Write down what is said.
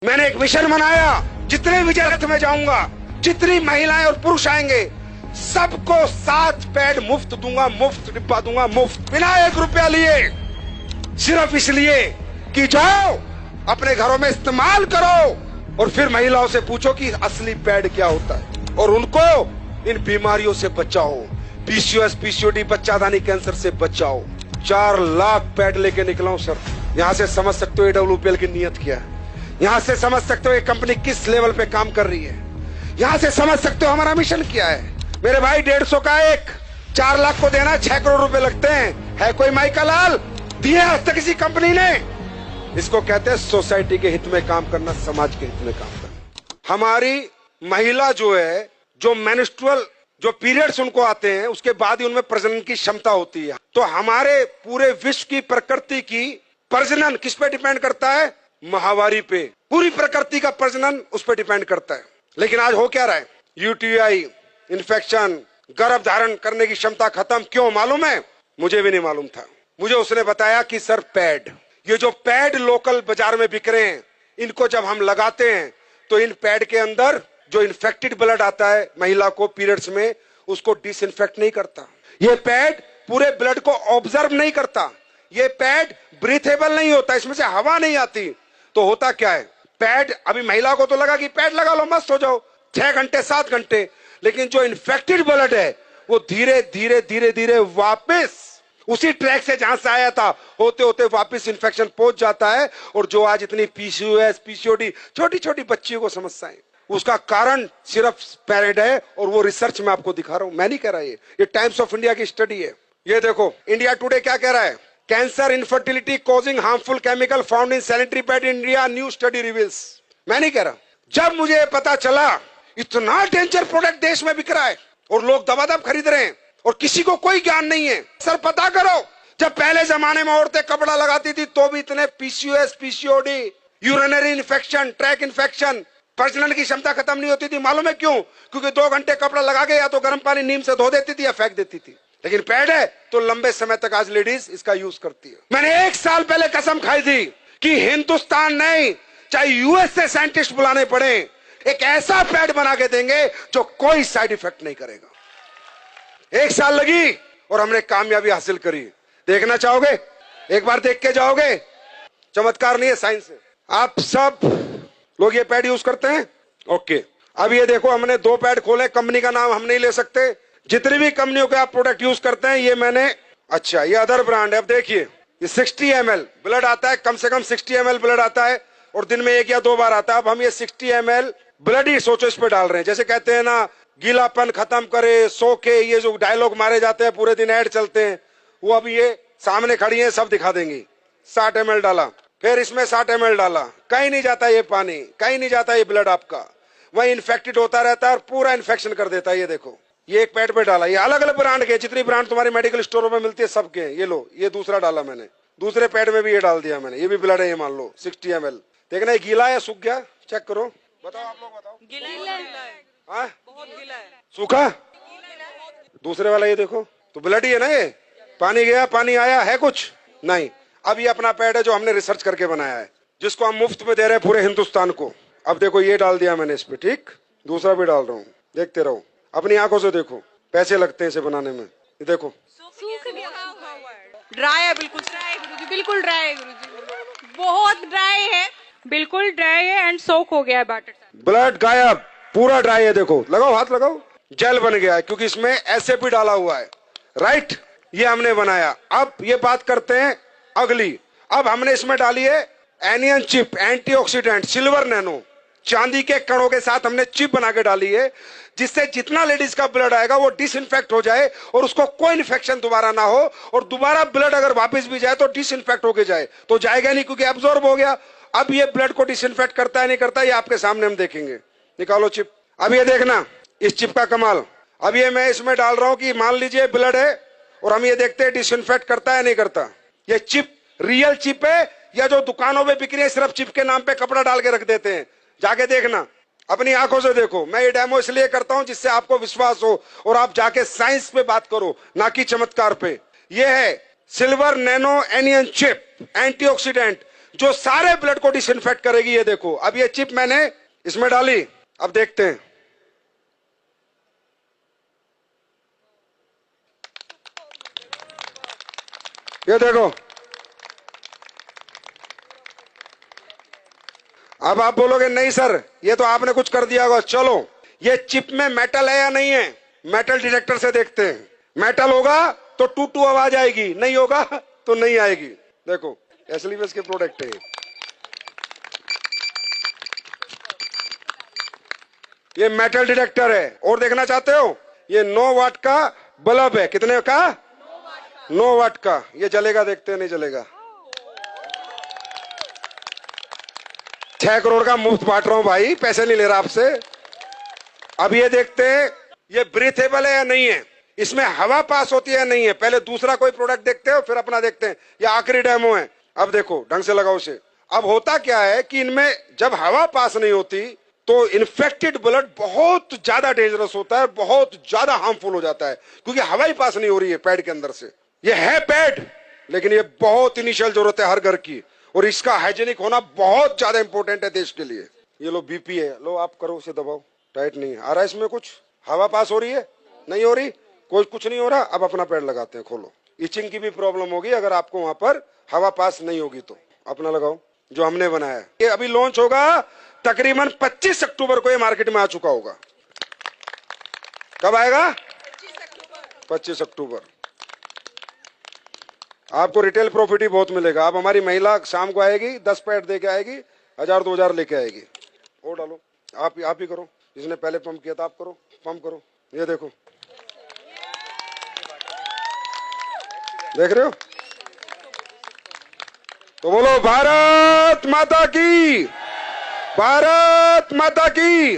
मैंने एक मिशन बनाया, जितने विजय रथ में जाऊंगा, जितनी महिलाएं और पुरुष आएंगे, सबको 7 पैड मुफ्त दूंगा, मुफ्त डिब्बा दूंगा, मुफ्त, बिना 1 रुपया लिए। सिर्फ इसलिए कि जाओ अपने घरों में इस्तेमाल करो और फिर महिलाओं से पूछो कि असली पैड क्या होता है और उनको इन बीमारियों से बचाओ। पीसीओएस, पीसीओडी, बच्चादानी कैंसर से बचाओ। 4 लाख पैड लेके निकला हूं सर। यहां से समझ सकते हो AWPL की नीयत क्या है। यहां से समझ सकते हो ये कंपनी किस लेवल पे काम कर रही है। यहां से समझ सकते हो हमारा मिशन क्या है। मेरे भाई 150 का एक 4 लाख को देना 6 करोड़ रुपए लगते हैं। है कोई माई का लाल दिए आज तक किसी कंपनी ने? इसको कहते हैं सोसाइटी के हित में काम करना, समाज के हित में काम करना। हमारी महिला जो है, जो मेंस्ट्रुअल जो पीरियड्स उनको आते हैं, उसके बाद ही उनमें प्रजनन की क्षमता होती है। तो हमारे पूरे विश्व की प्रकृति की प्रजनन किस पे डिपेंड करता है? माहवारी पे। पूरी प्रकृति का प्रजनन उस पर डिपेंड करता है। लेकिन आज हो क्या रहा है? यूटीआई, इन्फेक्शन, गर्भ धारण करने की क्षमता खत्म। क्यों मालूम है? मुझे भी नहीं मालूम था। मुझे उसने बताया कि सर पैड, ये जो पैड लोकल बाजार में बिक रहे हैं, इनको जब हम लगाते हैं तो इन पैड के अंदर जो इन्फेक्टेड ब्लड आता है महिला को पीरियड्स में, उसको डिसइंफेक्ट नहीं करता। ये पैड पूरे ब्लड को ऑब्जर्व नहीं करता। ये पैड ब्रीथेबल नहीं होता, इसमें से हवा नहीं आती। तो होता क्या है? पैड, अभी महिला को तो लगा कि पैड लगा लो मस्त हो जाओ, 6 घंटे 7 घंटे, लेकिन जो इन्फेक्टेड ब्लड है वो धीरे धीरे धीरे धीरे वापस उसी ट्रैक से जहां से आया था होते होते वापस इन्फेक्शन पहुंच जाता है। और जो आज इतनी पीसीओएस, पीसीओडी, छोटी छोटी बच्चियों को समस्याएं, उसका कारण सिर्फ पैड है। और वो रिसर्च में आपको दिखा रहा हूं, मैं नहीं कह रहा, ये टाइम्स ऑफ इंडिया की स्टडी है। ये देखो इंडिया टुडे क्या कह रहा है? Cancer, infertility causing harmful chemical found in sanitary pad in India, new study reveals. मैं नहीं कह रहा। जब मुझे पता चला इतना डेंजर प्रोडक्ट देश में बिक रहा है और लोग दबादब खरीद रहे हैं और किसी को कोई ज्ञान नहीं है, सर पता करो, जब पहले जमाने में औरतें कपड़ा लगाती थी तो भी इतने PCOS, PCOD, urinary infection, track infection, प्रजनन की क्षमता खत्म नहीं होती थी। मालूम है क्यों? क्योंकि 2 घंटे कपड़ा लगा के या तो गर्म पानी नीम से धो देती थी या फेंक देती थी। लेकिन पैड है तो लंबे समय तक आज लेडीज इसका यूज करती है। मैंने 1 साल पहले कसम खाई थी कि हिंदुस्तान नहीं, चाहे यूएस से साइंटिस्ट बुलाने पड़े, एक ऐसा पैड बना के देंगे जो कोई साइड इफेक्ट नहीं करेगा। 1 साल लगी और हमने कामयाबी हासिल करी। देखना चाहोगे? एक बार देख के जाओगे। चमत्कार नहीं है, साइंस है। आप सब लोग ये पैड यूज करते हैं? ओके, अब ये देखो हमने 2 पैड खोले। कंपनी का नाम हम नहीं ले सकते। जितनी भी कंपनियों के आप प्रोडक्ट यूज करते हैं, ये मैंने, अच्छा ये अदर ब्रांड है। अब देखिए ये 60 ml ब्लड आता है, कम से कम 60 ml ब्लड आता है और दिन में 1 या 2 बार आता है। अब हम ये 60 ml ब्लड ही सोचो इस पे डाल रहे हैं। जैसे कहते हैं ना, गीलापन खत्म करे, सो के, ये जो डायलॉग मारे जाते हैं, पूरे दिन ऐड चलते हैं, वो अब ये सामने खड़ी है, सब दिखा देंगी। 60 ml डाला, फिर इसमें 60 ml डाला, कहीं नहीं जाता ये पानी, कहीं नहीं जाता ये ब्लड आपका, वही इन्फेक्टेड होता रहता है और पूरा इन्फेक्शन कर देता है। ये देखो, ये एक पैड पे डाला। ये अलग अलग ब्रांड के, जितनी ब्रांड तुम्हारी मेडिकल स्टोरों में मिलती है सबके। ये लो, ये दूसरा डाला मैंने, दूसरे पैड में भी ये डाल दिया मैंने। ये भी ब्लड है, ये मान लो 60 ml। देखना ये गीला है, सूख गया, चेक करो। बताओ आप लोग, बताओ। गीला है, बहुत गीला है। सूखा? दूसरे वाला ये देखो, तो ब्लड ही है ना ये। पानी गया, पानी आया है कुछ नहीं। अब ये अपना पैड है जो हमने रिसर्च करके बनाया है, जिसको हम मुफ्त में दे रहे हैं पूरे हिंदुस्तान को। अब देखो ये डाल दिया मैंने इस पे, ठीक, दूसरा भी डाल रहा हूँ, देखते रहो, अपनी आंखों से देखो। पैसे लगते हैं इसे बनाने में। ये देखो ड्राई है, बिल्कुल ड्राई है गुरुजी, बिल्कुल ड्राई है गुरुजी, बहुत ड्राई है, बिल्कुल ड्राई है एंड सोक हो गया है बैटर। ब्लड गायब, पूरा ड्राई है। देखो, लगाओ हाथ लगाओ, जेल बन गया है क्योंकि इसमें एसएपी भी डाला हुआ है, राइट। ये हमने बनाया। अब ये बात करते हैं अगली। अब हमने इसमें डाली है anion chip, antioxidant, silver nano, चांदी के कणों के साथ हमने चिप बना के डाली है, जिससे जितना लेडीज का ब्लड आएगा वो डिसइंफेक्ट हो जाए और उसको कोई इन्फेक्शन दोबारा ना हो। और दोबारा ब्लड अगर वापस भी जाए तो डिसइंफेक्ट होके जाए, तो जाएगा नहीं क्योंकि एब्जॉर्ब हो गया। अब ये ब्लड को डिसइंफेक्ट करता है नहीं करता, ये आपके सामने हम देखेंगे। निकालो चिप। अब ये देखना इस चिप का कमाल। अब ये मैं इसमें डाल रहा हूं कि मान लीजिए ब्लड है और हम ये देखते हैं डिसइंफेक्ट करता है नहीं करता। ये चिप रियल चिप है या जो दुकानों में बिक रही है सिर्फ चिप के नाम पे कपड़ा डाल के रख देते हैं? जाके देखना, अपनी आंखों से देखो। मैं ये डेमो इसलिए करता हूं जिससे आपको विश्वास हो और आप जाके साइंस पे बात करो, ना कि चमत्कार पे। ये है silver nano anion chip, antioxidant, जो सारे ब्लड को डिसइंफेक्ट करेगी। ये देखो, अब ये चिप मैंने इसमें डाली, अब देखते हैं। ये देखो, अब आप बोलोगे नहीं सर ये तो आपने कुछ कर दिया होगा। चलो, ये चिप में मेटल है या नहीं है, मेटल डिटेक्टर से देखते हैं। मेटल होगा तो टू टू आवाज आएगी, नहीं होगा तो नहीं आएगी। देखो, एसएलवीएस के प्रोडक्ट है ये मेटल डिटेक्टर है। और देखना चाहते हो, ये 9 वाट का बल्ब है। कितने का? 9 वाट का। ये जलेगा, देखते हैं नहीं जलेगा। 6 करोड़ का मुफ्त बांट रहा हूं भाई, पैसे नहीं ले रहा आपसे। अब ये देखते हैं ये ब्रीथेबल है या नहीं है, इसमें हवा पास होती है या नहीं है। पहले दूसरा कोई प्रोडक्ट देखते हो, फिर अपना देखते हैं। ये आखिरी डेमो है। अब देखो, ढंग से लगाओ उसे। अब होता क्या है कि इनमें जब हवा पास नहीं होती तो इन्फेक्टेड ब्लड बहुत ज्यादा डेंजरस होता है, बहुत ज्यादा हार्मफुल हो जाता है, क्योंकि हवा ही पास नहीं हो रही है पैड के अंदर से। ये है पैड, लेकिन ये बहुत इनिशियल जरूरत है हर घर की, और इसका हाइजेनिक होना बहुत ज्यादा इंपॉर्टेंट है देश के लिए। ये लो बीपी है, लो आप करो, उसे दबाओ। टाइट नहीं है, आ रहा है इसमें कुछ? हवा पास हो रही है? नहीं हो रही, कोई कुछ नहीं हो रहा। अब अपना पैड लगाते हैं, खोलो। इचिंग की भी प्रॉब्लम होगी अगर आपको वहां पर हवा पास नहीं होगी तो। अपना लगाओ जो हमने बनाया है। ये अभी लॉन्च होगा तकरीबन 25 अक्टूबर को, ये मार्केट में आ चुका होगा। कब आएगा? 25 अक्टूबर। आपको रिटेल प्रॉफिट ही बहुत मिलेगा। अब हमारी महिला शाम को आएगी, 10 पैड दे के आएगी, 1000-2000 लेके आएगी। और डालो, आप ही करो। जिसने पहले पंप किया था आप करो, पंप करो। ये देखो, देख रहे हो? तो बोलो भारत माता की, भारत माता की।